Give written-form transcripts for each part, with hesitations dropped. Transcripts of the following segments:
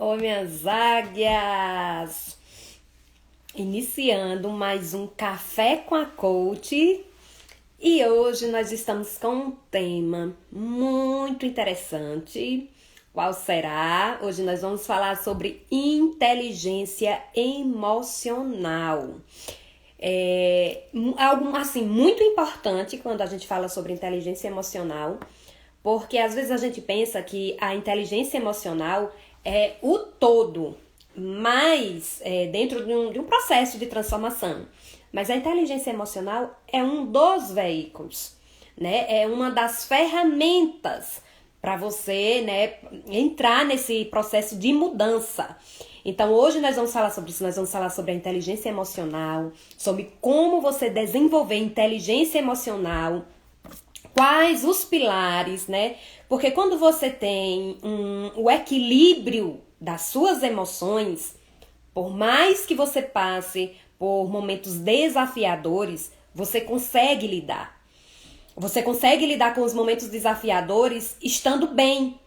Oi, minhas águias! Iniciando mais um Café com a Coach e hoje nós estamos com um tema muito interessante. Qual será? Hoje nós vamos falar sobre inteligência emocional. Algo assim muito importante quando a gente fala sobre inteligência emocional, porque às vezes a gente pensa que a inteligência emocional é o todo, mas dentro de um processo de transformação. Mas a inteligência emocional é um dos veículos, né? É uma das ferramentas para você, né, entrar nesse processo de mudança. Então, hoje nós vamos falar sobre isso, nós vamos falar sobre a inteligência emocional, sobre como você desenvolver inteligência emocional, quais os pilares, né? Porque quando você tem o equilíbrio das suas emoções, por mais que você passe por momentos desafiadores, você consegue lidar. Você consegue lidar com os momentos desafiadores estando bem,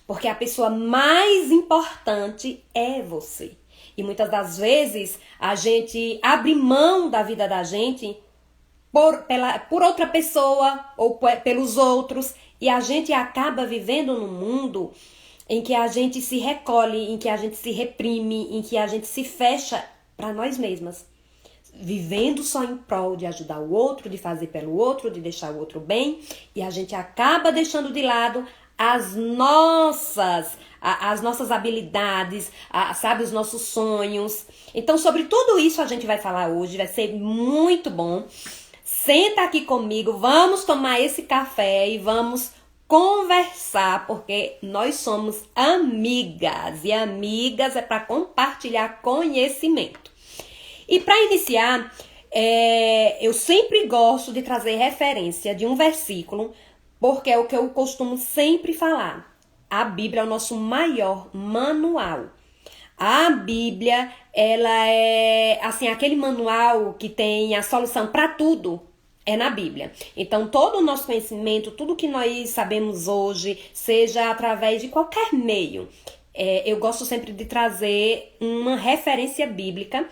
porque a pessoa mais importante é você. E muitas das vezes a gente abre mão da vida da gente por outra pessoa ou pelos outros, e a gente acaba vivendo num mundo em que a gente se recolhe, em que a gente se reprime, em que a gente se fecha para nós mesmas, vivendo só em prol de ajudar o outro, de fazer pelo outro, de deixar o outro bem, e a gente acaba deixando de lado as nossas habilidades, sabe, os nossos sonhos. Então, sobre tudo isso a gente vai falar hoje, vai ser muito bom. Senta aqui comigo, vamos tomar esse café e vamos conversar, porque nós somos amigas, e amigas é para compartilhar conhecimento. E para iniciar, eu sempre gosto de trazer referência de um versículo, porque é o que eu costumo sempre falar. A Bíblia é o nosso maior manual. A Bíblia, ela é assim, aquele manual que tem a solução para tudo, é na Bíblia. Então, todo o nosso conhecimento, tudo que nós sabemos hoje, seja através de qualquer meio, eu gosto sempre de trazer uma referência bíblica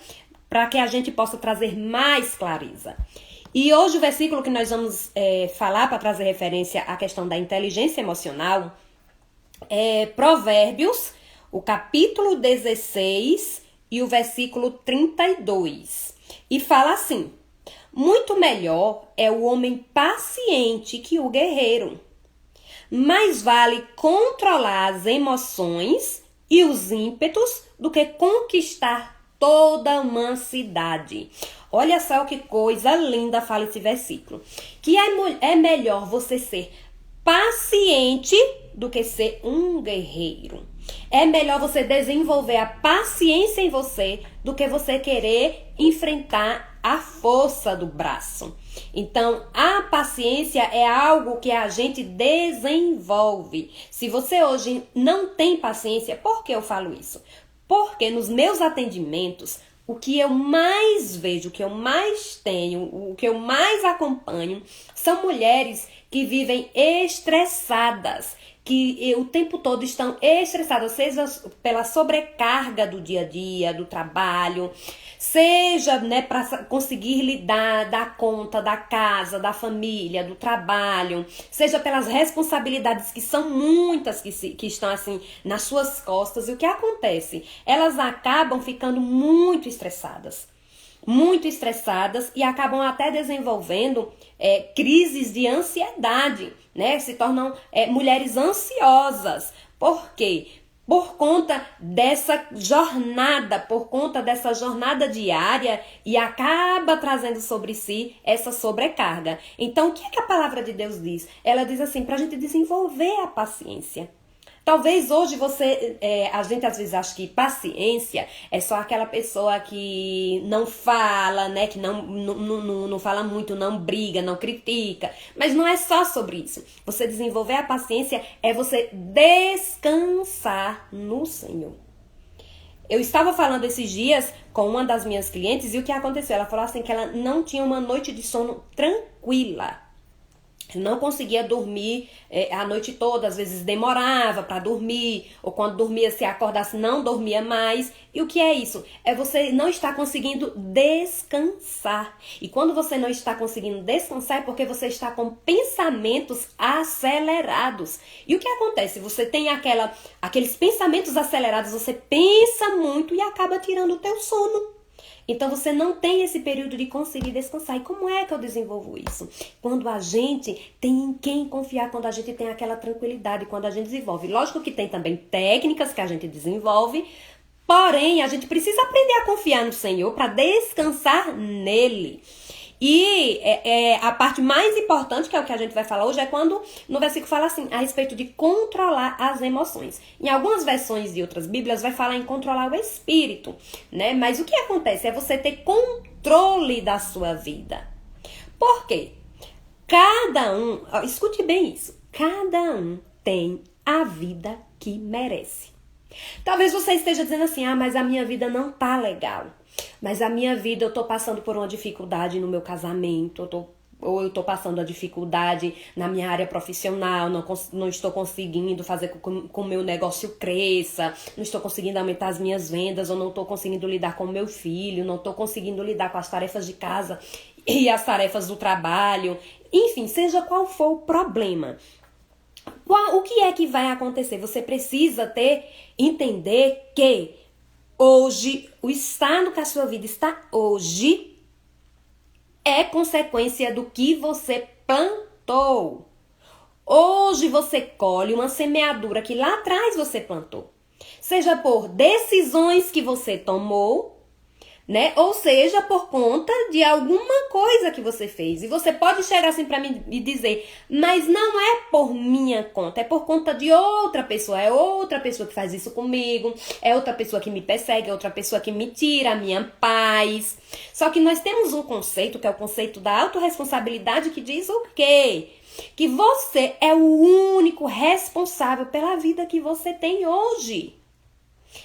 para que a gente possa trazer mais clareza. E hoje o versículo que nós vamos falar para trazer referência à questão da inteligência emocional é Provérbios, o capítulo 16 e o versículo 32. E fala assim: muito melhor é o homem paciente que o guerreiro. Mais vale controlar as emoções e os ímpetos do que conquistar toda uma cidade. Olha só que coisa linda fala esse versículo. Que é melhor você ser paciente do que ser um guerreiro. É melhor você desenvolver a paciência em você do que você querer enfrentar a força do braço. Então, a paciência é algo que a gente desenvolve. Se você hoje não tem paciência, por que eu falo isso? Porque nos meus atendimentos, o que eu mais vejo, o que eu mais tenho, o que eu mais acompanho, são mulheres que vivem estressadas, que o tempo todo estão estressadas, seja pela sobrecarga do dia a dia, do trabalho, seja, né, para conseguir lidar, dar conta da casa, da família, do trabalho, seja pelas responsabilidades que são muitas que estão assim nas suas costas. E o que acontece? Elas acabam ficando muito estressadas e acabam até desenvolvendo crises de ansiedade, né? Se tornam mulheres ansiosas. Por quê? Por conta dessa jornada, diária, e acaba trazendo sobre si essa sobrecarga. Então, o que é que a palavra de Deus diz? Ela diz assim, para a gente desenvolver a paciência. Talvez hoje a gente às vezes acha que paciência é só aquela pessoa que não fala, né? Que não fala muito, não briga, não critica. Mas não é só sobre isso. Você desenvolver a paciência é você descansar no Senhor. Eu estava falando esses dias com uma das minhas clientes e o que aconteceu? Ela falou assim que ela não tinha uma noite de sono tranquila. Eu não conseguia dormir a noite toda, às vezes demorava para dormir, ou quando dormia, se acordasse, não dormia mais. E o que é isso? É você não estar conseguindo descansar. E quando você não está conseguindo descansar é porque você está com pensamentos acelerados. E o que acontece? Você tem aqueles pensamentos acelerados, você pensa muito e acaba tirando o teu sono. Então, você não tem esse período de conseguir descansar. E como é que eu desenvolvo isso? Quando a gente tem em quem confiar, quando a gente tem aquela tranquilidade, quando a gente desenvolve. Lógico que tem também técnicas que a gente desenvolve, porém, a gente precisa aprender a confiar no Senhor para descansar nele. E a parte mais importante, que é o que a gente vai falar hoje, é quando no versículo fala assim, a respeito de controlar as emoções. Em algumas versões de outras bíblias vai falar em controlar o espírito, né? Mas o que acontece é você ter controle da sua vida. Por quê? Cada um, escute bem isso, cada um tem a vida que merece. Talvez você esteja dizendo assim, mas a minha vida não tá legal. Mas a minha vida, eu tô passando por uma dificuldade no meu casamento, ou eu tô passando a dificuldade na minha área profissional, não estou conseguindo fazer com que o meu negócio cresça, não estou conseguindo aumentar as minhas vendas, ou não estou conseguindo lidar com o meu filho, não estou conseguindo lidar com as tarefas de casa e as tarefas do trabalho. Enfim, seja qual for o problema. O que é que vai acontecer? Você precisa entender que hoje, o estado que a sua vida está hoje é consequência do que você plantou. Hoje você colhe uma semeadura que lá atrás você plantou. Seja por decisões que você tomou, né? Ou seja, por conta de alguma coisa que você fez. E você pode chegar assim pra mim e dizer, mas não é por minha conta, é por conta de outra pessoa. É outra pessoa que faz isso comigo, é outra pessoa que me persegue, é outra pessoa que me tira a minha paz. Só que nós temos um conceito, que é o conceito da autorresponsabilidade, que diz o quê? Que você é o único responsável pela vida que você tem hoje.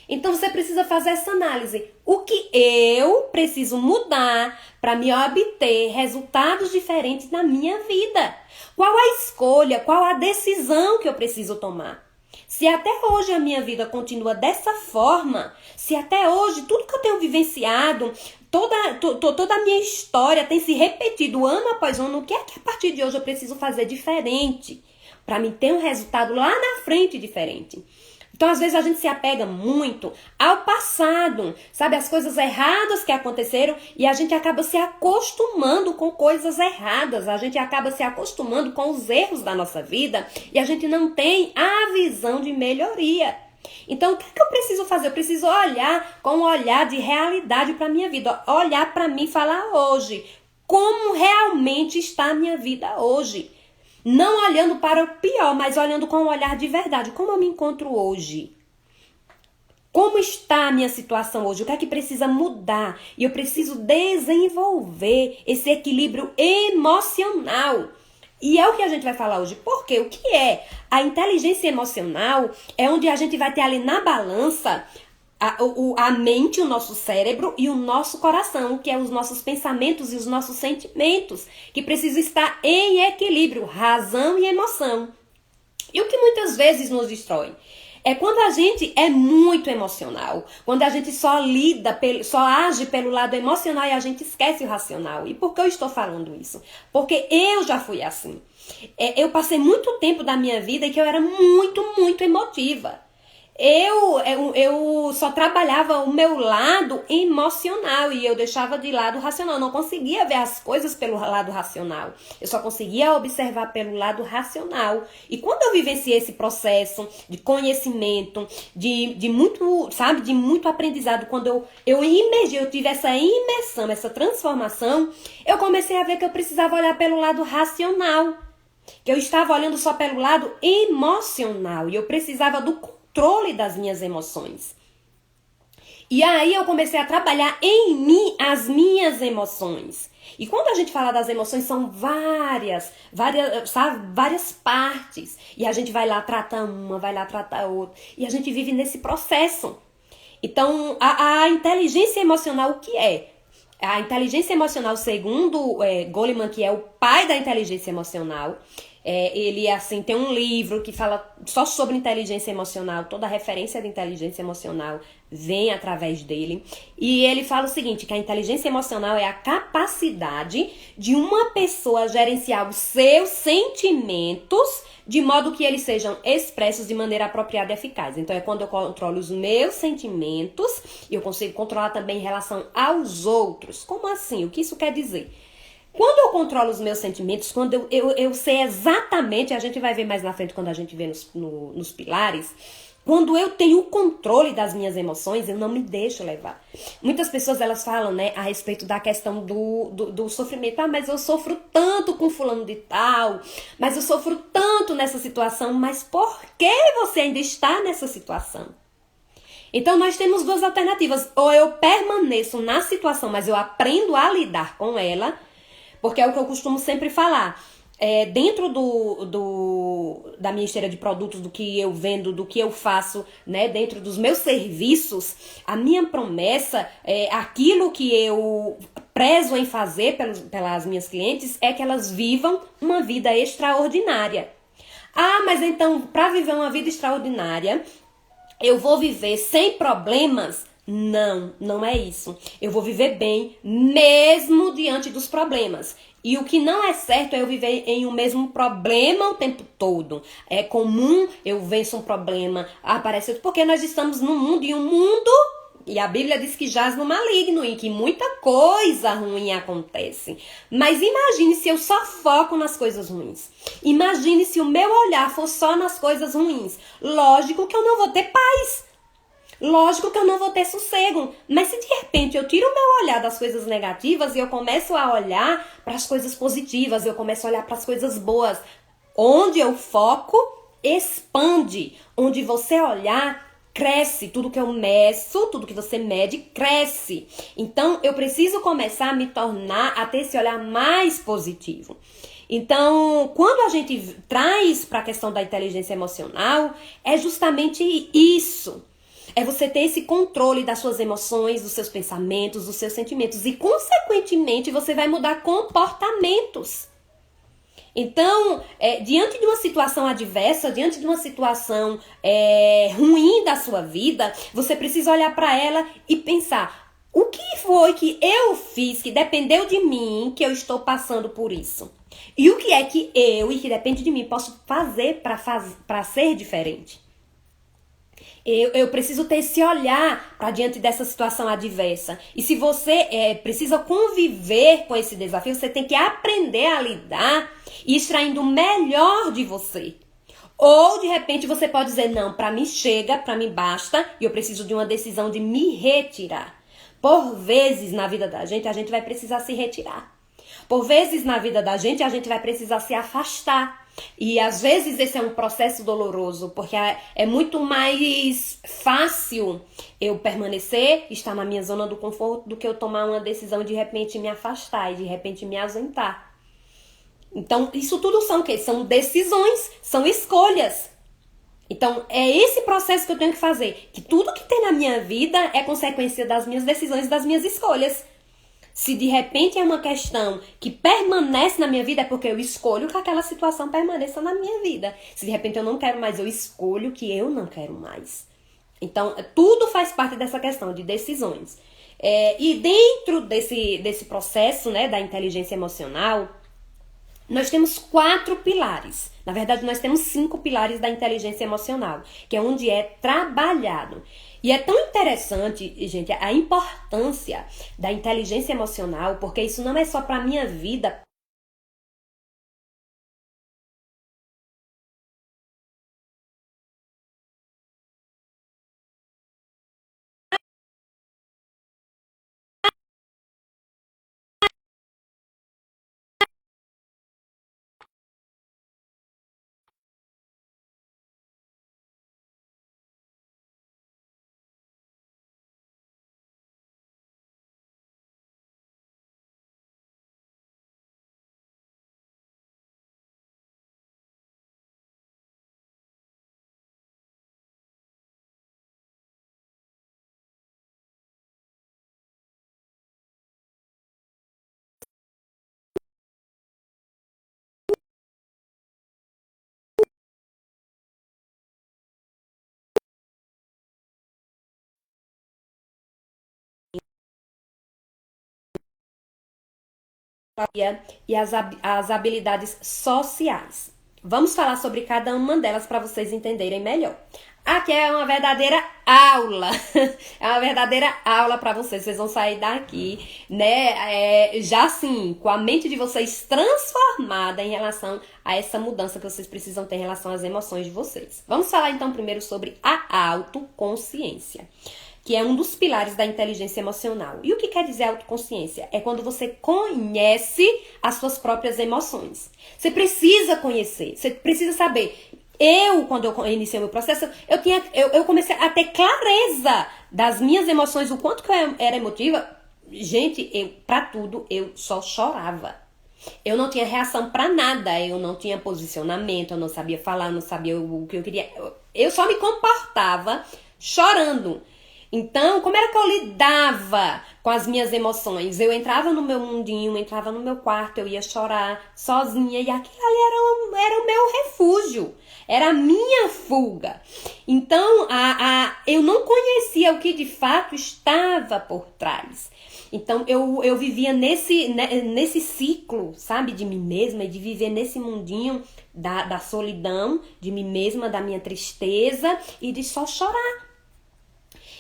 Então você precisa fazer essa análise. O que eu preciso mudar para me obter resultados diferentes na minha vida? Qual a escolha, qual a decisão que eu preciso tomar? Se até hoje a minha vida continua dessa forma, se até hoje tudo que eu tenho vivenciado, toda a minha história tem se repetido ano após ano, o que é que a partir de hoje eu preciso fazer diferente para me ter um resultado lá na frente diferente? Então, às vezes, a gente se apega muito ao passado, sabe? As coisas erradas que aconteceram e a gente acaba se acostumando com coisas erradas. A gente acaba se acostumando com os erros da nossa vida e a gente não tem a visão de melhoria. Então, o que eu preciso fazer? Eu preciso olhar com um olhar de realidade para a minha vida. Olhar para mim e falar hoje. Como realmente está a minha vida hoje? Não olhando para o pior, mas olhando com um olhar de verdade. Como eu me encontro hoje? Como está a minha situação hoje? O que é que precisa mudar? E eu preciso desenvolver esse equilíbrio emocional. E é o que a gente vai falar hoje. Por quê? O que é? A inteligência emocional é onde a gente vai ter ali na balança a mente, o nosso cérebro e o nosso coração, que é os nossos pensamentos e os nossos sentimentos, que precisam estar em equilíbrio, razão e emoção. E o que muitas vezes nos destrói é quando a gente é muito emocional, quando a gente só age pelo lado emocional e a gente esquece o racional. E por que eu estou falando isso? Porque eu já fui assim. Eu passei muito tempo da minha vida que eu era muito emotiva. Eu só trabalhava o meu lado emocional e eu deixava de lado o racional. Eu não conseguia ver as coisas pelo lado racional. Eu só conseguia observar pelo lado racional. E quando eu vivenciei esse processo de conhecimento, de muito, sabe, de muito aprendizado, quando eu tive essa imersão, essa transformação, eu comecei a ver que eu precisava olhar pelo lado racional. Que eu estava olhando só pelo lado emocional e eu precisava do controle das minhas emoções. E aí eu comecei a trabalhar em mim as minhas emoções. E quando a gente fala das emoções, são várias partes. E a gente vai lá tratar uma, vai lá tratar outra. E a gente vive nesse processo. Então, a inteligência emocional, o que é? A inteligência emocional, segundo Goleman, que é o pai da inteligência emocional, ele assim tem um livro que fala só sobre inteligência emocional, toda a referência de inteligência emocional vem através dele. E ele fala o seguinte, que a inteligência emocional é a capacidade de uma pessoa gerenciar os seus sentimentos de modo que eles sejam expressos de maneira apropriada e eficaz. Então é quando eu controlo os meus sentimentos e eu consigo controlar também em relação aos outros. Como assim? O que isso quer dizer? Quando eu controlo os meus sentimentos, quando eu sei exatamente, a gente vai ver mais na frente quando a gente vê nos pilares, quando eu tenho o controle das minhas emoções, eu não me deixo levar. Muitas pessoas, elas falam, né, a respeito da questão do sofrimento. Ah, mas eu sofro tanto com fulano de tal, mas eu sofro tanto nessa situação, mas por que você ainda está nessa situação? Então, nós temos duas alternativas. Ou eu permaneço na situação, mas eu aprendo a lidar com ela, porque é o que eu costumo sempre falar. Dentro da minha esteira de produtos, do que eu vendo, do que eu faço, né, dentro dos meus serviços, a minha promessa, aquilo que eu prezo em fazer pelas minhas clientes, é que elas vivam uma vida extraordinária. Ah, mas então, para viver uma vida extraordinária, eu vou viver sem problemas? Não, não é isso. Eu vou viver bem mesmo diante dos problemas. E o que não é certo é eu viver em um mesmo problema o tempo todo. É comum eu venço um problema, aparece outro, porque nós estamos num mundo, e um mundo, e a Bíblia diz que jaz no maligno, em que muita coisa ruim acontece. Mas imagine se eu só foco nas coisas ruins. Imagine se o meu olhar for só nas coisas ruins. Lógico que eu não vou ter paz. Lógico que eu não vou ter sossego, mas se de repente eu tiro o meu olhar das coisas negativas e eu começo a olhar para as coisas positivas, eu começo a olhar para as coisas boas, onde eu foco, expande. Onde você olhar, cresce. Tudo que eu meço, tudo que você mede, cresce. Então, eu preciso começar a me tornar, a ter esse olhar mais positivo. Então, quando a gente traz para a questão da inteligência emocional, é justamente isso. É você ter esse controle das suas emoções, dos seus pensamentos, dos seus sentimentos. E, consequentemente, você vai mudar comportamentos. Então, diante de uma situação adversa, diante de uma situação ruim da sua vida, você precisa olhar para ela e pensar: o que foi que eu fiz que dependeu de mim, que eu estou passando por isso? E o que é que eu, e que depende de mim, posso fazer para ser diferente? Eu preciso ter esse olhar para diante dessa situação adversa. E se você precisa conviver com esse desafio, você tem que aprender a lidar e extraindo o melhor de você. Ou, de repente, você pode dizer: não, para mim chega, para mim basta, e eu preciso de uma decisão de me retirar. Por vezes, na vida da gente, a gente vai precisar se retirar. Por vezes, na vida da gente, a gente vai precisar se afastar. E às vezes esse é um processo doloroso, porque é muito mais fácil eu permanecer, estar na minha zona do conforto, do que eu tomar uma decisão de repente me afastar e de repente me ausentar. Então, isso tudo são o quê? São decisões, são escolhas. Então, é esse processo que eu tenho que fazer. Que tudo que tem na minha vida é consequência das minhas decisões, das minhas escolhas. Se de repente é uma questão que permanece na minha vida, é porque eu escolho que aquela situação permaneça na minha vida. Se de repente eu não quero mais, eu escolho que eu não quero mais. Então, tudo faz parte dessa questão de decisões. E dentro desse processo, né, da inteligência emocional, nós temos 4 pilares. Na verdade, nós temos 5 pilares da inteligência emocional, que é onde é trabalhado. E é tão interessante, gente, a importância da inteligência emocional, porque isso não é só para a minha vida e as habilidades sociais. Vamos falar sobre cada uma delas para vocês entenderem melhor. Aqui é uma verdadeira aula, é uma verdadeira aula para vocês. Vocês vão sair daqui, né, já assim, com a mente de vocês transformada em relação a essa mudança que vocês precisam ter em relação às emoções de vocês. Vamos falar então primeiro sobre a autoconsciência, que é um dos pilares da inteligência emocional. E o que quer dizer autoconsciência? É quando você conhece as suas próprias emoções. Você precisa conhecer, você precisa saber. Quando eu iniciei o meu processo, eu comecei a ter clareza das minhas emoções, o quanto que eu era emotiva. Gente, pra tudo, eu só chorava. Eu não tinha reação pra nada, eu não tinha posicionamento, eu não sabia falar, eu não sabia o que eu queria. Eu só me comportava chorando. Então, como era que eu lidava com as minhas emoções? Eu entrava no meu mundinho, entrava no meu quarto, eu ia chorar sozinha e aquilo ali era o meu refúgio, era a minha fuga. Então, eu não conhecia o que de fato estava por trás. Então, eu vivia nesse ciclo, sabe, de mim mesma e de viver nesse mundinho da solidão, de mim mesma, da minha tristeza e de só chorar.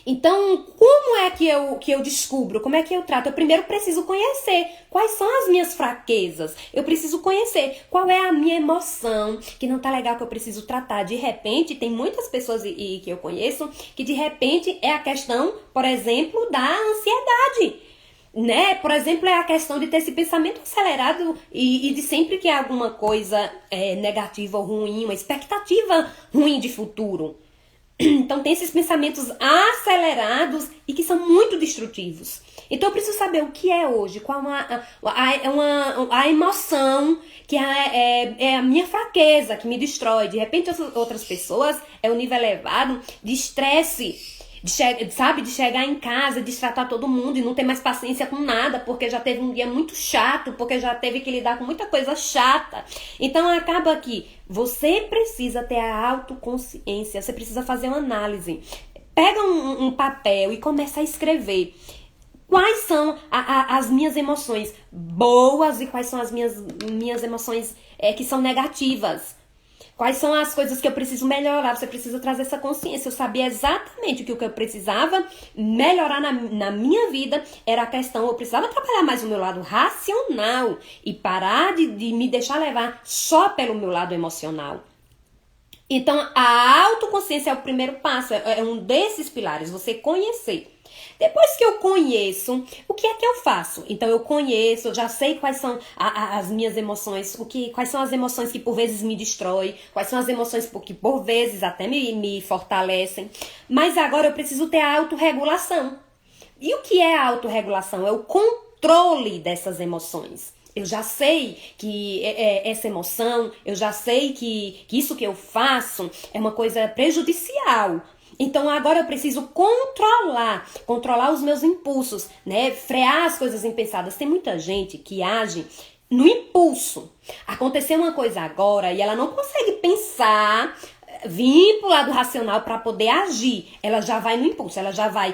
Então, como é que eu descubro? Como é que eu trato? Eu primeiro preciso conhecer quais são as minhas fraquezas. Eu preciso conhecer qual é a minha emoção que não tá legal, que eu preciso tratar. De repente, tem muitas pessoas que eu conheço que de repente é a questão, por exemplo, da ansiedade. Né? Por exemplo, é a questão de ter esse pensamento acelerado e de sempre que há alguma coisa negativa ou ruim, uma expectativa ruim de futuro. Então tem esses pensamentos acelerados e que são muito destrutivos. Então eu preciso saber o que é hoje, qual a emoção que é a minha fraqueza, que me destrói. De repente outras pessoas é um nível elevado de estresse, de chegar em casa, de tratar todo mundo e não ter mais paciência com nada, porque já teve um dia muito chato, porque já teve que lidar com muita coisa chata. Então acaba que você precisa ter a autoconsciência, você precisa fazer uma análise. Pega um papel e começa a escrever. Quais são as minhas emoções boas e quais são as minhas emoções que são negativas? Quais são as coisas que eu preciso melhorar? Você precisa trazer essa consciência. Eu sabia exatamente o que eu precisava melhorar na minha vida. Era a questão, eu precisava trabalhar mais o meu lado racional e parar de me deixar levar só pelo meu lado emocional. Então, a autoconsciência é o primeiro passo, é um desses pilares, você conhecer. Depois que eu conheço, o que é que eu faço? Então eu conheço, eu já sei quais são as minhas emoções, quais são as emoções que por vezes me destroem, quais são as emoções que por vezes até me fortalecem. Mas agora eu preciso ter a autorregulação. E o que é a autorregulação? É o controle dessas emoções. Eu já sei que essa emoção, eu já sei que isso que eu faço é uma coisa prejudicial. Então agora eu preciso controlar os meus impulsos, né? Frear as coisas impensadas. Tem muita gente que age no impulso. Aconteceu uma coisa agora e ela não consegue pensar, vir pro lado racional para poder agir. Ela já vai no impulso, ela já vai,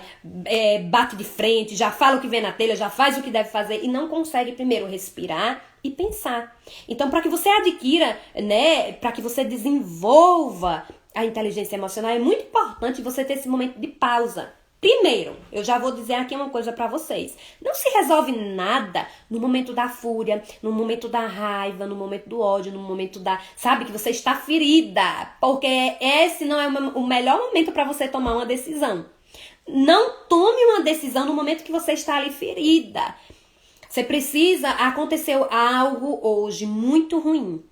bate de frente, já fala o que vem na telha, já faz o que deve fazer e não consegue primeiro respirar e pensar. Então, para que você adquira, né, para que você desenvolva a inteligência emocional, é muito importante você ter esse momento de pausa. Primeiro, eu já vou dizer aqui uma coisa pra vocês. Não se resolve nada no momento da fúria, no momento da raiva, no momento do ódio, no momento sabe, que você está ferida. Porque esse não é o melhor momento pra você tomar uma decisão. Não tome uma decisão no momento que você está ali ferida. Você precisa, aconteceu algo hoje muito ruim.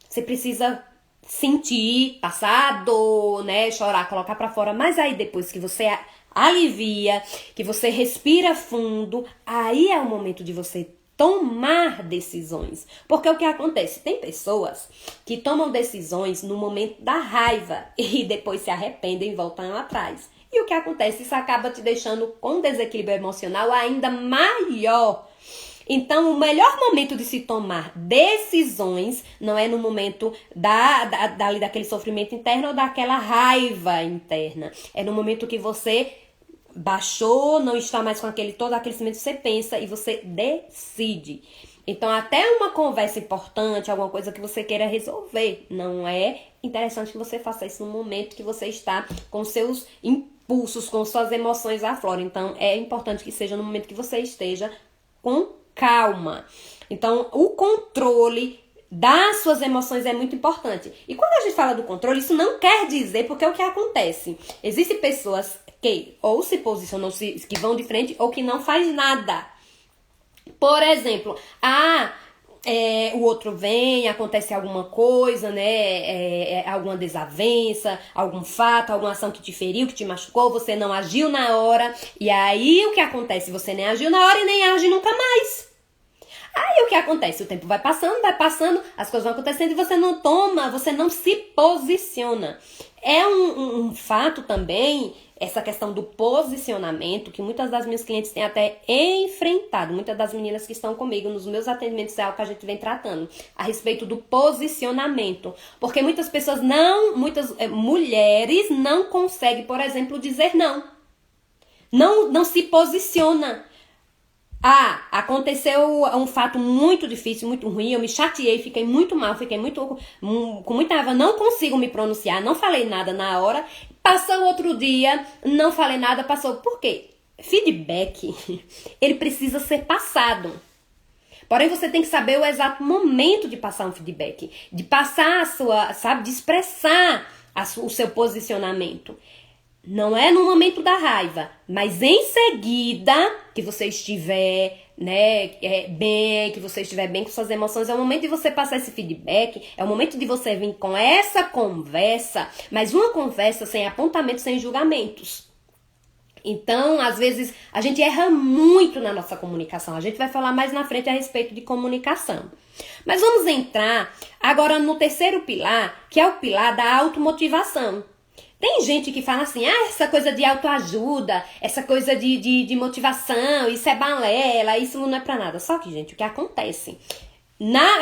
Você precisa sentir, passar dor, né, chorar, colocar pra fora. Mas aí depois que você alivia, que você respira fundo, aí é o momento de você tomar decisões. Porque o que acontece? Tem pessoas que tomam decisões no momento da raiva e depois se arrependem e voltam atrás. E o que acontece? Isso acaba te deixando com um desequilíbrio emocional ainda maior. Então, o melhor momento de se tomar decisões não é no momento daquele sofrimento interno ou daquela raiva interna. É no momento que você baixou, não está mais com todo aquele sentimento, você pensa e você decide. Então, até uma conversa importante, alguma coisa que você queira resolver, não é interessante que você faça isso no momento que você está com seus impulsos, com suas emoções à flor. Então, é importante que seja no momento que você esteja com calma. Então, o controle das suas emoções é muito importante. E quando a gente fala do controle, isso não quer dizer, porque é o que acontece. Existem pessoas que ou se posicionam, que vão de frente, ou que não faz nada. Por exemplo, o outro vem, acontece alguma coisa, né? Alguma desavença, algum fato, alguma ação que te feriu, que te machucou, você não agiu na hora. E aí o que acontece? Você nem agiu na hora e nem age nunca mais. Aí o que acontece? O tempo vai passando, as coisas vão acontecendo e você não toma, você não se posiciona. É um fato também, essa questão do posicionamento, que muitas das minhas clientes têm até enfrentado, muitas das meninas que estão comigo nos meus atendimentos é algo que a gente vem tratando, a respeito do posicionamento. Porque muitas pessoas muitas mulheres não conseguem, por exemplo, dizer não. Não se posiciona. Aconteceu um fato muito difícil, muito ruim, eu me chateei, fiquei muito mal, com muita raiva, não consigo me pronunciar, não falei nada na hora, passou outro dia, não falei nada, passou. Por quê? Feedback, ele precisa ser passado. Porém, você tem que saber o exato momento de passar um feedback, de passar de expressar o seu posicionamento. Não é no momento da raiva, mas em seguida que você estiver, bem, que você estiver bem com suas emoções, é o momento de você passar esse feedback, é o momento de você vir com essa conversa, mas uma conversa sem apontamentos, sem julgamentos. Então, às vezes, a gente erra muito na nossa comunicação. A gente vai falar mais na frente a respeito de comunicação. Mas vamos entrar agora no terceiro pilar, que é o pilar da automotivação. Tem gente que fala assim, essa coisa de autoajuda, essa coisa de motivação, isso é balela, isso não é pra nada. Só que, gente, o que acontece?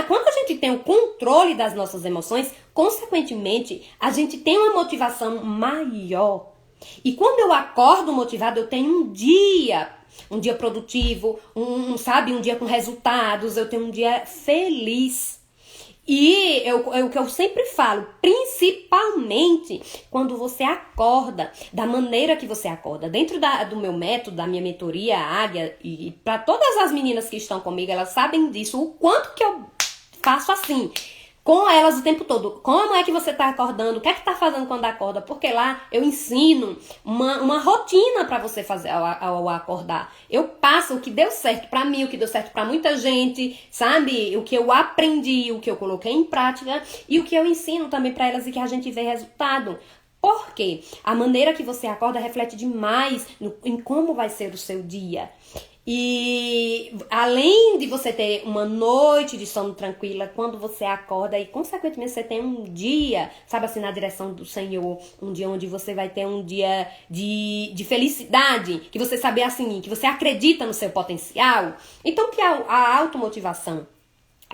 Quando a gente tem o controle das nossas emoções, consequentemente, a gente tem uma motivação maior. E quando eu acordo motivado, eu tenho um dia produtivo, um dia com resultados, eu tenho um dia feliz. E o que eu sempre falo, principalmente quando você acorda, da maneira que você acorda. Dentro do meu método, da minha mentoria, a Águia, e para todas as meninas que estão comigo, elas sabem disso, o quanto que eu faço assim, com elas o tempo todo. Como é que você tá acordando? O que é que tá fazendo quando acorda? Porque lá eu ensino uma rotina para você fazer ao acordar. Eu passo o que deu certo para mim, o que deu certo para muita gente, sabe? O que eu aprendi, o que eu coloquei em prática e o que eu ensino também para elas e que a gente vê resultado. Porque a maneira que você acorda reflete demais em como vai ser o seu dia. E além de você ter uma noite de sono tranquila, quando você acorda e consequentemente você tem um dia, sabe assim, na direção do Senhor, um dia onde você vai ter um dia de felicidade, que você sabe assim, que você acredita no seu potencial. Então que a automotivação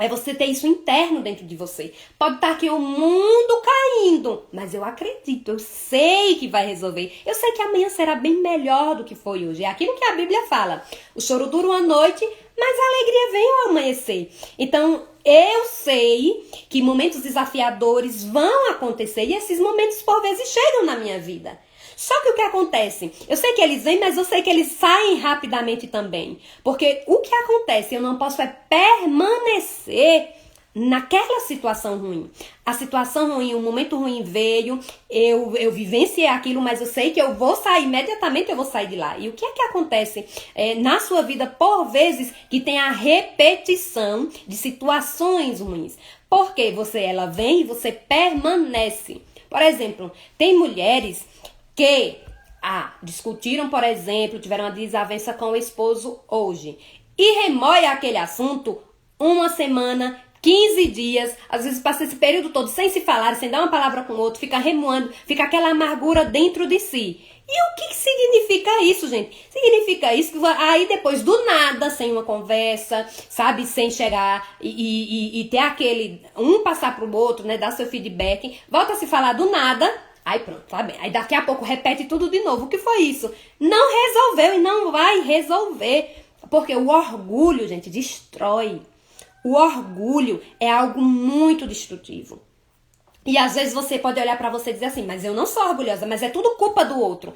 é você ter isso interno dentro de você. Pode estar aqui o mundo caindo, mas eu acredito, eu sei que vai resolver. Eu sei que amanhã será bem melhor do que foi hoje. É aquilo que a Bíblia fala. O choro dura uma noite, mas a alegria vem ao amanhecer. Então, eu sei que momentos desafiadores vão acontecer e esses momentos, por vezes, chegam na minha vida. Só que o que acontece? Eu sei que eles vêm, mas eu sei que eles saem rapidamente também. Porque o que acontece? Eu não posso permanecer naquela situação ruim. A situação ruim, o momento ruim veio, eu vivenciei aquilo, mas eu sei que eu vou sair, imediatamente eu vou sair de lá. E o que é que acontece na sua vida, por vezes, que tem a repetição de situações ruins? Porque ela vem e você permanece. Por exemplo, tem mulheres que discutiram, por exemplo, tiveram uma desavença com o esposo hoje e remoem aquele assunto uma semana, 15 dias, às vezes passa esse período todo sem se falar, sem dar uma palavra com o outro, fica remoendo, fica aquela amargura dentro de si. E o que significa isso, gente? Significa isso que aí depois do nada, sem uma conversa, sabe, sem chegar e ter aquele, passar pro outro, né, dar seu feedback, volta a se falar do nada. Aí pronto, tá bem. Aí daqui a pouco repete tudo de novo. O que foi isso? Não resolveu e não vai resolver. Porque o orgulho, gente, destrói. O orgulho é algo muito destrutivo. E às vezes você pode olhar para você e dizer assim, mas eu não sou orgulhosa, mas é tudo culpa do outro.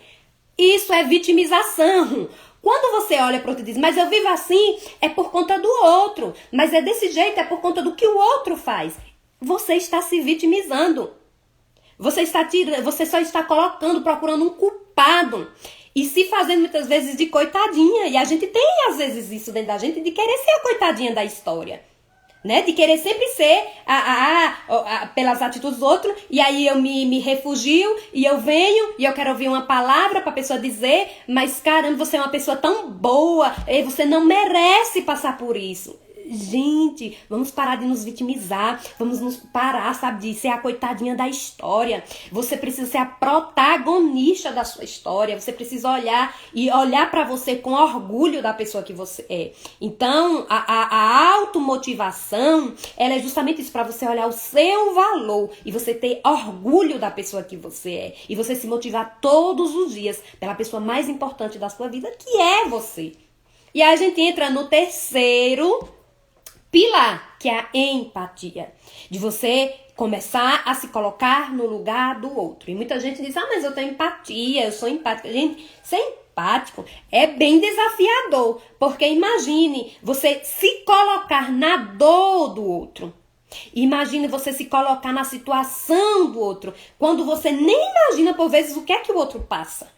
Isso é vitimização. Quando você olha para o outro e diz, mas eu vivo assim, é por conta do outro. Mas é desse jeito, é por conta do que o outro faz. Você está se vitimizando. Você só está procurando um culpado. E se fazendo muitas vezes de coitadinha. E a gente tem às vezes isso dentro da gente de querer ser a coitadinha da história. Né? De querer sempre ser pelas atitudes do outro, e aí eu me refugio, e eu venho, e eu quero ouvir uma palavra pra pessoa dizer, mas caramba, você é uma pessoa tão boa, e você não merece passar por isso. Gente, vamos parar de nos vitimizar, vamos nos parar, sabe, de ser a coitadinha da história. Você precisa ser a protagonista da sua história, você precisa olhar pra você com orgulho da pessoa que você é. Então, a automotivação, ela é justamente isso, pra você olhar o seu valor e você ter orgulho da pessoa que você é. E você se motivar todos os dias pela pessoa mais importante da sua vida, que é você. E aí a gente entra no terceiro pilar, que é a empatia. De você começar a se colocar no lugar do outro. E muita gente diz, mas eu tenho empatia, eu sou empática. Gente, ser empático é bem desafiador. Porque imagine você se colocar na dor do outro. Imagine você se colocar na situação do outro. Quando você nem imagina, por vezes, o que é que o outro passa.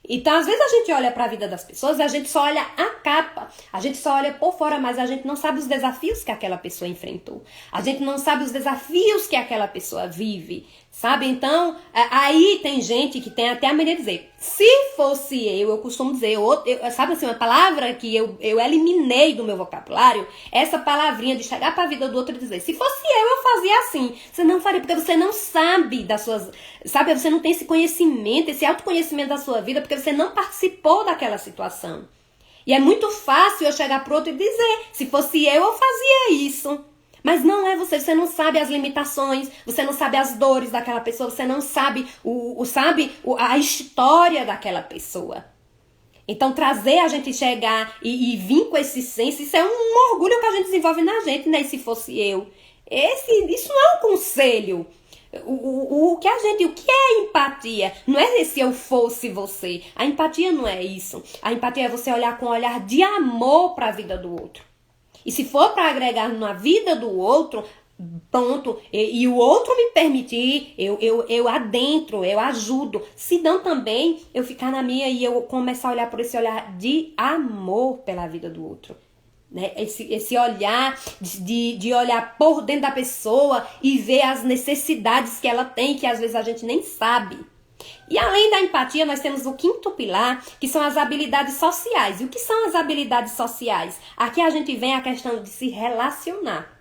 Então, às vezes a gente olha para a vida das pessoas e a gente só olha a capa, a gente só olha por fora, mas a gente não sabe os desafios que aquela pessoa enfrentou. A gente não sabe os desafios que aquela pessoa vive, sabe? Então, aí tem gente que tem até a maneira de dizer, se fosse eu costumo dizer, sabe assim, uma palavra que eu eliminei do meu vocabulário, essa palavrinha de chegar para a vida do outro e dizer, se fosse eu fazia assim. Você não faria, porque você não sabe das suas, sabe? Você não tem esse conhecimento, esse autoconhecimento da sua vida, porque você não participou daquela situação. E é muito fácil eu chegar pro outro e dizer, se fosse eu fazia isso. Mas não é você não sabe as limitações, você não sabe as dores daquela pessoa, você não sabe a história daquela pessoa. Então trazer a gente chegar e vir com esse senso, isso é um orgulho que a gente desenvolve na gente, né? E se fosse eu. Isso não é um conselho. O que é empatia? Não é se eu fosse você. A empatia não é isso. A empatia é você olhar com um olhar de amor para a vida do outro. E se for para agregar na vida do outro, pronto, e o outro me permitir, eu adentro, eu ajudo. Se não também, eu ficar na minha e eu começar a olhar por esse olhar de amor pela vida do outro. Né? Esse olhar de olhar por dentro da pessoa e ver as necessidades que ela tem, que às vezes a gente nem sabe. E além da empatia, nós temos o quinto pilar, que são as habilidades sociais. E o que são as habilidades sociais? Aqui a gente vem a questão de se relacionar,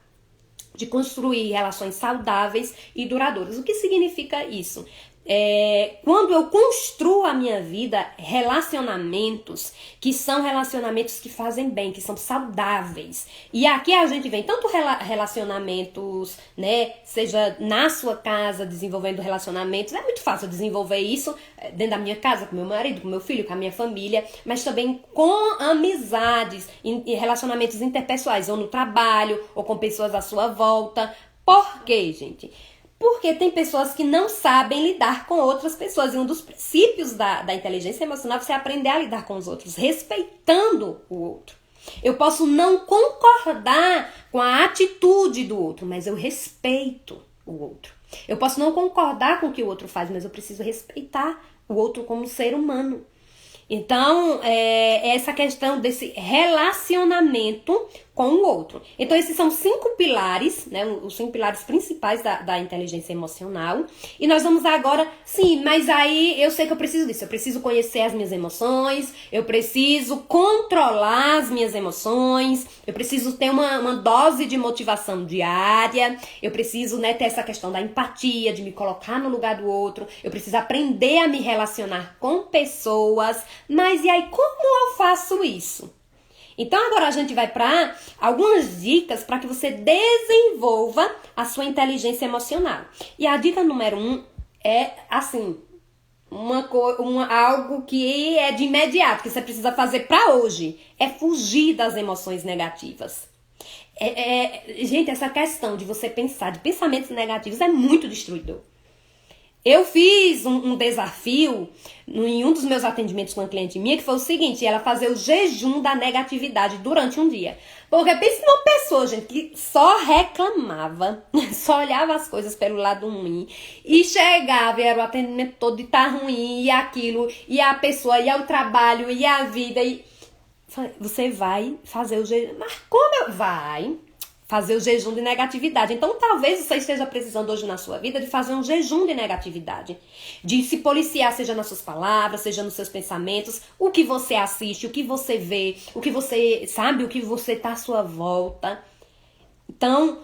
de construir relações saudáveis e duradouras. O que significa isso? Quando eu construo a minha vida, relacionamentos que são relacionamentos que fazem bem, que são saudáveis. E aqui a gente vem tanto relacionamentos, né, seja na sua casa, desenvolvendo relacionamentos. É muito fácil desenvolver isso dentro da minha casa, com meu marido, com meu filho, com a minha família, mas também com amizades, em relacionamentos interpessoais, ou no trabalho, ou com pessoas à sua volta. Por quê, gente? Porque tem pessoas que não sabem lidar com outras pessoas. E um dos princípios da inteligência emocional é você aprender a lidar com os outros, respeitando o outro. Eu posso não concordar com a atitude do outro, mas eu respeito o outro. Eu posso não concordar com o que o outro faz, mas eu preciso respeitar o outro como ser humano. Então, essa questão desse relacionamento com o outro. Então, esses são 5 pilares, né? Os 5 pilares principais da inteligência emocional. E nós vamos agora, sim, mas aí eu sei que eu preciso disso. Eu preciso conhecer as minhas emoções, eu preciso controlar as minhas emoções, eu preciso ter uma dose de motivação diária, eu preciso, né, ter essa questão da empatia, de me colocar no lugar do outro, eu preciso aprender a me relacionar com pessoas. Mas e aí, como eu faço isso? Então agora a gente vai para algumas dicas para que você desenvolva a sua inteligência emocional. E a dica número 1 é assim, algo que é de imediato, que você precisa fazer para hoje, é fugir das emoções negativas. Gente, essa questão de você pensar de pensamentos negativos é muito destruidor. Eu fiz um desafio em um dos meus atendimentos com uma cliente minha, que foi o seguinte: ela fazer o jejum da negatividade durante um dia. Porque pensa numa pessoa, gente, que só reclamava, só olhava as coisas pelo lado ruim, e chegava e era o atendimento todo de tá ruim, e aquilo, e a pessoa, e o trabalho, e a vida, e... Você vai fazer o jejum. Mas como vai fazer o jejum de negatividade? Então, talvez você esteja precisando hoje na sua vida de fazer um jejum de negatividade. De se policiar, seja nas suas palavras, seja nos seus pensamentos, o que você assiste, o que você vê, o que você sabe, o que você tá à sua volta. Então,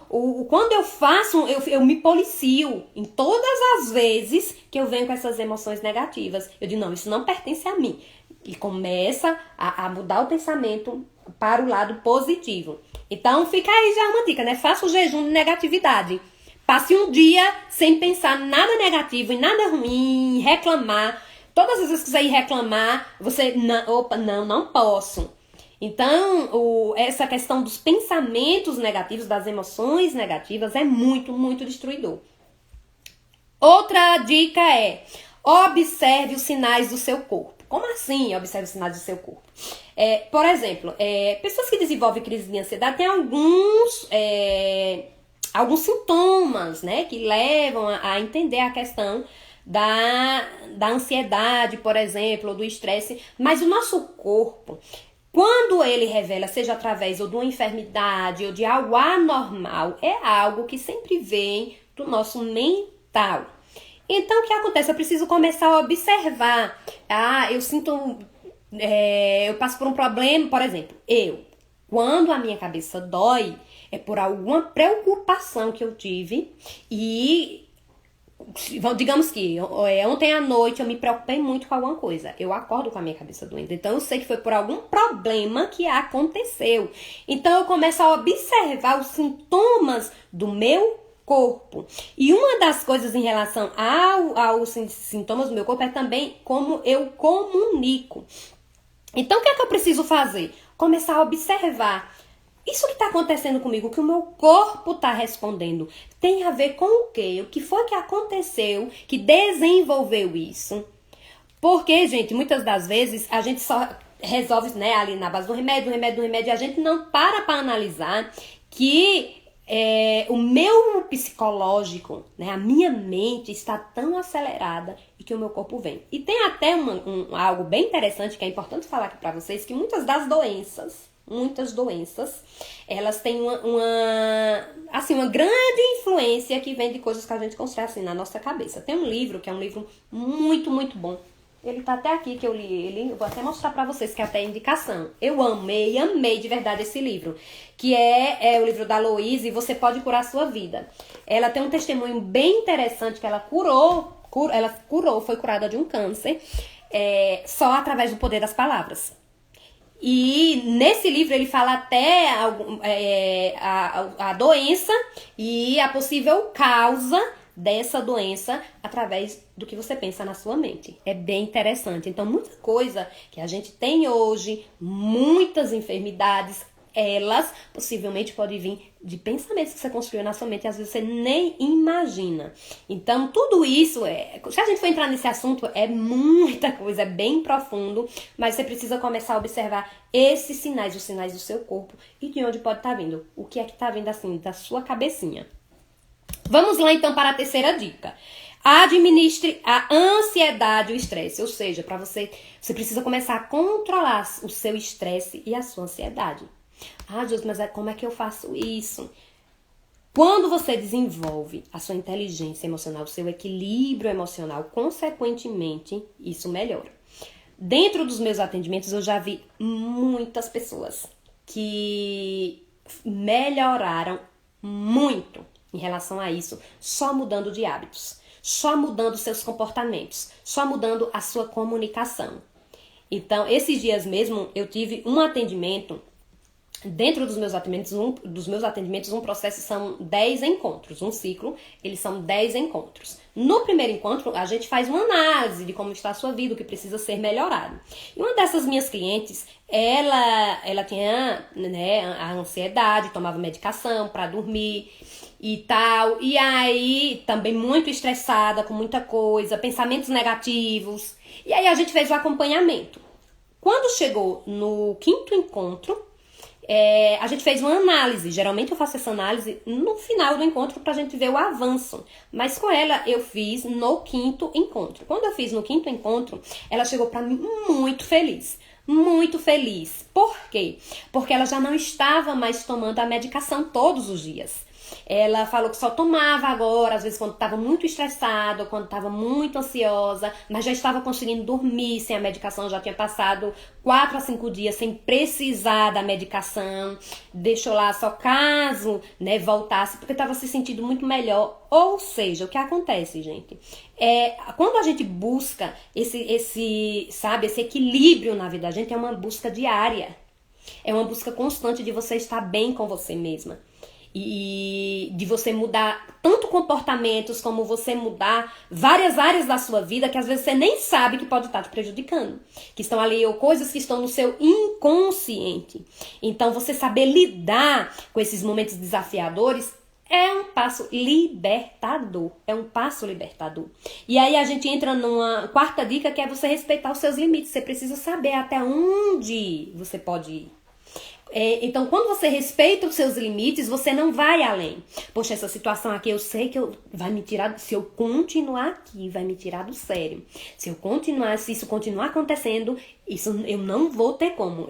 quando eu faço, eu me policio em todas as vezes que eu venho com essas emoções negativas. Eu digo, não, isso não pertence a mim. E começa a mudar o pensamento para o lado positivo. Então, fica aí já uma dica, né? Faça o jejum de negatividade. Passe um dia sem pensar nada negativo e nada ruim, reclamar. Todas as vezes que você ir reclamar, você, não posso. Então, essa questão dos pensamentos negativos, das emoções negativas, é muito, muito destruidor. Outra dica é: observe os sinais do seu corpo. Como assim observe os sinais do seu corpo? Por exemplo, pessoas que desenvolvem crise de ansiedade têm alguns sintomas, né, que levam a entender a questão da ansiedade, por exemplo, ou do estresse. Mas o nosso corpo, quando ele revela, seja através ou de uma enfermidade ou de algo anormal, é algo que sempre vem do nosso mental. Então, o que acontece? Eu preciso começar a observar. Eu sinto... eu passo por um problema, por exemplo, quando a minha cabeça dói, é por alguma preocupação que eu tive e... Digamos que ontem à noite eu me preocupei muito com alguma coisa. Eu acordo com a minha cabeça doendo. Então eu sei que foi por algum problema que aconteceu. Então eu começo a observar os sintomas do meu corpo. E uma das coisas em relação aos sintomas do meu corpo é também como eu comunico. Então o que é que eu preciso fazer? Começar a observar. Isso que está acontecendo comigo, o que o meu corpo está respondendo, tem a ver com o quê? O que foi que aconteceu que desenvolveu isso? Porque, gente, muitas das vezes a gente só resolve, né, ali na base do remédio, e a gente não para analisar que o meu psicológico, né, a minha mente está tão acelerada e que o meu corpo vem. E tem até algo bem interessante que é importante falar aqui para vocês, que muitas doenças, elas têm uma grande influência que vem de coisas que a gente constrói assim na nossa cabeça. Tem um livro que é um livro muito, muito bom. Ele tá até aqui que eu li ele, eu vou até mostrar pra vocês que é até indicação. Eu amei de verdade esse livro, que é o livro da Louise, Você Pode Curar a Sua Vida. Ela tem um testemunho bem interessante que ela foi curada de um câncer, só através do poder das palavras. E nesse livro ele fala até a doença e a possível causa dessa doença através do que você pensa na sua mente. É bem interessante. Então, muita coisa que a gente tem hoje, muitas enfermidades, elas possivelmente podem vir de pensamentos que você construiu na sua mente e às vezes você nem imagina. Então, tudo isso, se a gente for entrar nesse assunto, é muita coisa, é bem profundo, mas você precisa começar a observar esses sinais, os sinais do seu corpo e de onde pode estar vindo. O que é que está vindo assim, da sua cabecinha. Vamos lá então para a terceira dica. Administre a ansiedade e o estresse, ou seja, para você precisa começar a controlar o seu estresse e a sua ansiedade. Deus, mas como é que eu faço isso? Quando você desenvolve a sua inteligência emocional, o seu equilíbrio emocional, consequentemente, isso melhora. Dentro dos meus atendimentos, eu já vi muitas pessoas que melhoraram muito em relação a isso, só mudando de hábitos, só mudando seus comportamentos, só mudando a sua comunicação. Então, esses dias mesmo, eu tive um atendimento Dentro dos meus atendimentos, um processo são 10 encontros. Um ciclo, eles são 10 encontros. No primeiro encontro, a gente faz uma análise de como está a sua vida, o que precisa ser melhorado. E uma dessas minhas clientes, ela tinha, né, a ansiedade, tomava medicação para dormir e tal. E aí, também muito estressada com muita coisa, pensamentos negativos. E aí a gente fez o acompanhamento. Quando chegou no quinto encontro, a gente fez uma análise. Geralmente eu faço essa análise no final do encontro pra gente ver o avanço. Mas com ela eu fiz no quinto encontro. Quando eu fiz no quinto encontro, ela chegou pra mim muito feliz. Muito feliz. Por quê? Porque ela já não estava mais tomando a medicação todos os dias. Ela falou que só tomava agora, às vezes quando estava muito estressada, quando estava muito ansiosa, mas já estava conseguindo dormir sem a medicação, já tinha passado 4 a 5 dias sem precisar da medicação, deixou lá só caso, né, voltasse, porque estava se sentindo muito melhor. Ou seja, o que acontece, gente? Quando a gente busca esse equilíbrio na vida da gente, é uma busca diária. É uma busca constante de você estar bem com você mesma. E de você mudar tanto comportamentos como você mudar várias áreas da sua vida que às vezes você nem sabe que pode estar te prejudicando. Que estão ali, ou coisas que estão no seu inconsciente. Então você saber lidar com esses momentos desafiadores é um passo libertador. É um passo libertador. E aí a gente entra numa quarta dica, que é você respeitar os seus limites. Você precisa saber até onde você pode ir. Então, quando você respeita os seus limites, você não vai além. Poxa, essa situação aqui eu sei que vai me tirar. Se eu continuar aqui, vai me tirar do sério. Se isso continuar acontecendo, isso eu não vou ter como.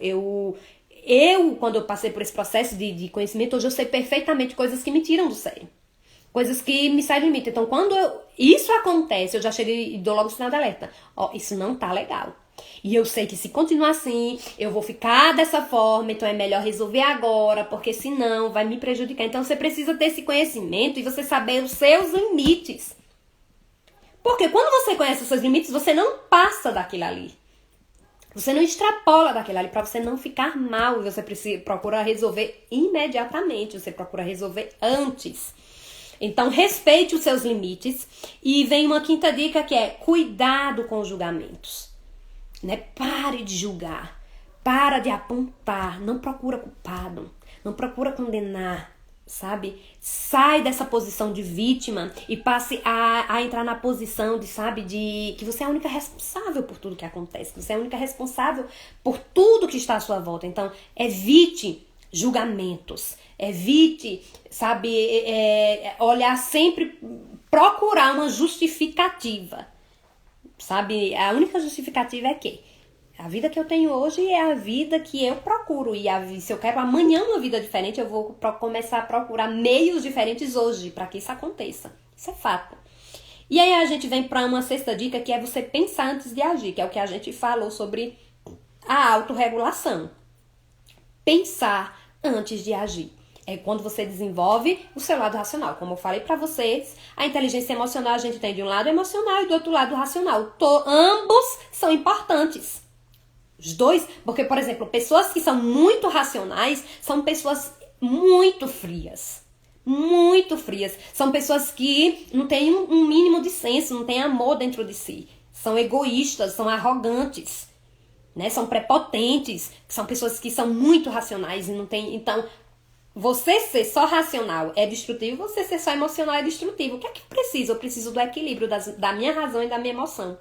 Quando eu passei por esse processo de conhecimento, hoje eu sei perfeitamente coisas que me tiram do sério. Coisas que me saem do limite. Então, quando isso acontece, eu já chego e dou logo o sinal de alerta. Isso não tá legal. E eu sei que se continuar assim, eu vou ficar dessa forma, então é melhor resolver agora, porque senão vai me prejudicar. Então você precisa ter esse conhecimento e você saber os seus limites. Porque quando você conhece os seus limites, você não passa daquilo ali. Você não extrapola daquilo ali para você não ficar mal. Você procura resolver imediatamente, você procura resolver antes. Então, respeite os seus limites. E vem uma quinta dica que é cuidado com os julgamentos. Né? Pare de julgar, para de apontar, não procura culpado, não procura condenar, sabe? Sai dessa posição de vítima e passe a entrar na posição de que você é a única responsável por tudo que acontece, que você é a única responsável por tudo que está à sua volta. Então, evite julgamentos, evite, olhar sempre, procurar uma justificativa. Sabe, a única justificativa é que a vida que eu tenho hoje é a vida que eu procuro. E se eu quero amanhã uma vida diferente, eu vou começar a procurar meios diferentes hoje para que isso aconteça. Isso é fato. E aí a gente vem para uma sexta dica, que é você pensar antes de agir, que é o que a gente falou sobre a autorregulação. Pensar antes de agir. É quando você desenvolve o seu lado racional. Como eu falei pra vocês, a inteligência emocional a gente tem de um lado emocional e do outro lado racional. Ambos são importantes. Os dois, porque, por exemplo, pessoas que são muito racionais são pessoas muito frias. Muito frias. São pessoas que não têm um mínimo de senso, não têm amor dentro de si. São egoístas, são arrogantes, né? São prepotentes. São pessoas que são muito racionais e não têm... Então, você ser só racional é destrutivo, você ser só emocional é destrutivo. O que é que eu preciso? Eu preciso do equilíbrio da minha razão e da minha emoção.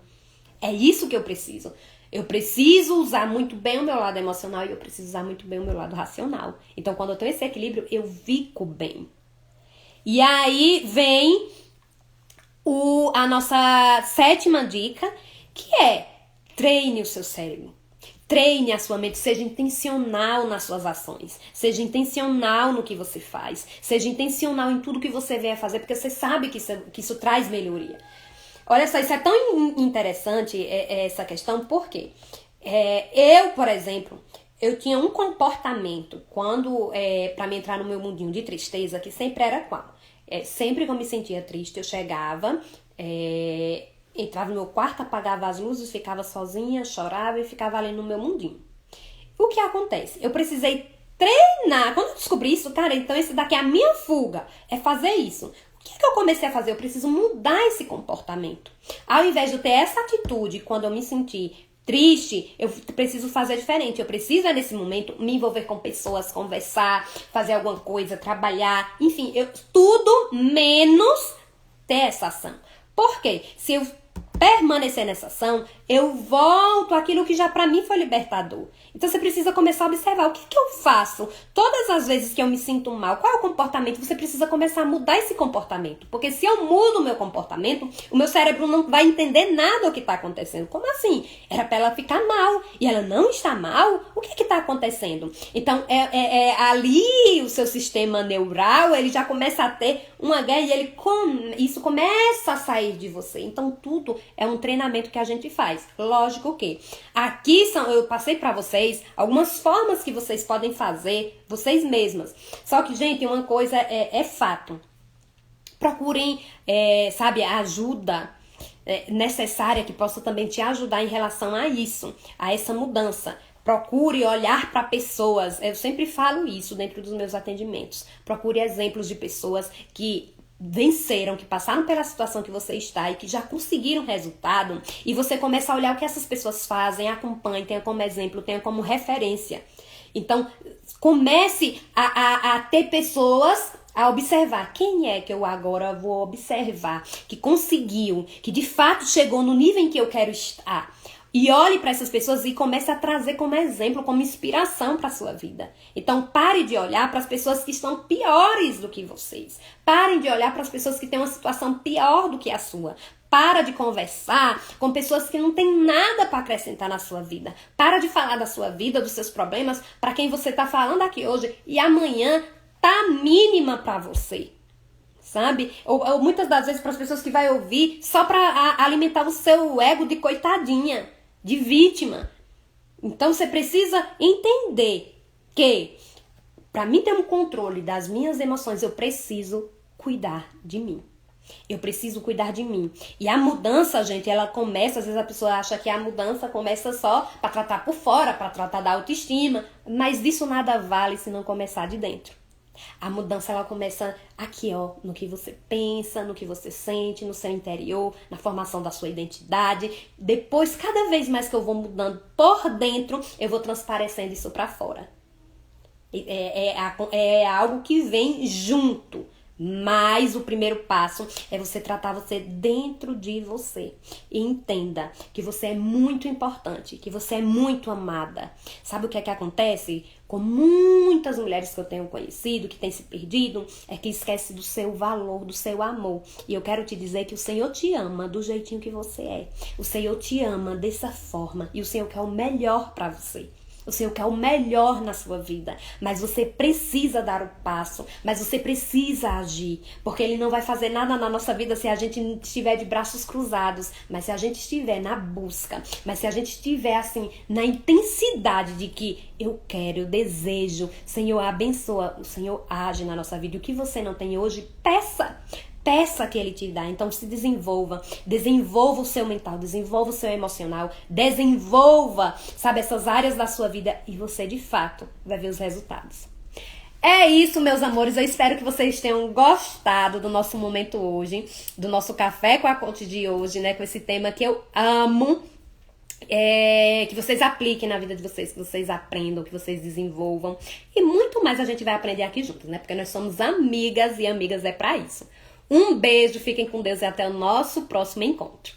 É isso que eu preciso. Eu preciso usar muito bem o meu lado emocional e eu preciso usar muito bem o meu lado racional. Então, quando eu tenho esse equilíbrio, eu fico bem. E aí vem a nossa sétima dica, que é treine o seu cérebro. Treine a sua mente, seja intencional nas suas ações, seja intencional no que você faz, seja intencional em tudo que você venha fazer, porque você sabe que isso traz melhoria. Olha só, isso é tão interessante, essa questão, porque eu, por exemplo, eu tinha um comportamento quando, para me entrar no meu mundinho de tristeza, que sempre era qual? Sempre que eu me sentia triste, eu chegava... entrava no meu quarto, apagava as luzes, ficava sozinha, chorava e ficava ali no meu mundinho. O que acontece? Eu precisei treinar. Quando eu descobri isso, cara, então esse daqui é a minha fuga, é fazer isso. O que eu comecei a fazer? Eu preciso mudar esse comportamento. Ao invés de eu ter essa atitude quando eu me sentir triste, eu preciso fazer diferente. Eu preciso, nesse momento, me envolver com pessoas, conversar, fazer alguma coisa, trabalhar, enfim, tudo menos ter essa ação. Por quê? Se eu permanecer nessa ação, eu volto àquilo que já pra mim foi libertador. Então você precisa começar a observar o que eu faço. Todas as vezes que eu me sinto mal, qual é o comportamento? Você precisa começar a mudar esse comportamento. Porque se eu mudo o meu comportamento, o meu cérebro não vai entender nada do que está acontecendo. Como assim? Era pra ela ficar mal. E ela não está mal? O que está acontecendo? Então, ali o seu sistema neural, ele já começa a ter uma guerra e isso começa a sair de você. Então, tudo é um treinamento que a gente faz. Lógico que aqui eu passei pra vocês algumas formas que vocês podem fazer vocês mesmas. Só que, gente, uma coisa é fato. Procurem, a ajuda necessária que possa também te ajudar em relação a isso, a essa mudança. Procure olhar para pessoas. Eu sempre falo isso dentro dos meus atendimentos. Procure exemplos de pessoas que venceram, que passaram pela situação que você está e que já conseguiram resultado, e você começa a olhar o que essas pessoas fazem, acompanhe, tenha como exemplo, tenha como referência. Então, comece a ter pessoas, a observar quem é que eu agora vou observar, que conseguiu, que de fato chegou no nível em que eu quero estar. E olhe para essas pessoas e comece a trazer como exemplo, como inspiração para a sua vida. Então, pare de olhar para as pessoas que estão piores do que vocês. Parem de olhar para as pessoas que têm uma situação pior do que a sua. Para de conversar com pessoas que não têm nada para acrescentar na sua vida. Para de falar da sua vida, dos seus problemas, para quem você está falando aqui hoje e amanhã tá mínima para você. Sabe? Ou muitas das vezes para as pessoas que vai ouvir só para alimentar o seu ego de coitadinha, de vítima. Então você precisa entender que para mim ter um controle das minhas emoções, eu preciso cuidar de mim. Eu preciso cuidar de mim. E a mudança, gente, ela começa, às vezes a pessoa acha que a mudança começa só para tratar por fora, para tratar da autoestima, mas isso nada vale se não começar de dentro. A mudança, ela começa aqui, ó, no que você pensa, no que você sente, no seu interior, na formação da sua identidade. Depois, cada vez mais que eu vou mudando por dentro, eu vou transparecendo isso pra fora. É algo que vem junto. Mas o primeiro passo é você tratar você dentro de você. E entenda que você é muito importante, que você é muito amada. Sabe o que é que acontece? Com muitas mulheres que eu tenho conhecido, que têm se perdido, é que esquece do seu valor, do seu amor. E eu quero te dizer que o Senhor te ama do jeitinho que você é. O Senhor te ama dessa forma. E o Senhor quer o melhor pra você. O Senhor quer o melhor na sua vida, mas você precisa dar o passo, mas você precisa agir, porque Ele não vai fazer nada na nossa vida se a gente estiver de braços cruzados, mas se a gente estiver na busca, mas se a gente estiver assim, na intensidade de que eu quero, eu desejo, Senhor, abençoa, o Senhor age na nossa vida. E o que você não tem hoje, peça. Peça que Ele te dá. Então se desenvolva o seu mental, desenvolva o seu emocional, desenvolva, sabe, essas áreas da sua vida e você de fato vai ver os resultados. É isso, meus amores, eu espero que vocês tenham gostado do nosso momento hoje, do nosso Café com a Coach de hoje, né, com esse tema que eu amo. Que vocês apliquem na vida de vocês, que vocês aprendam, que vocês desenvolvam e muito mais a gente vai aprender aqui juntos, né, porque nós somos amigas e amigas é pra isso. Um beijo, fiquem com Deus e até o nosso próximo encontro.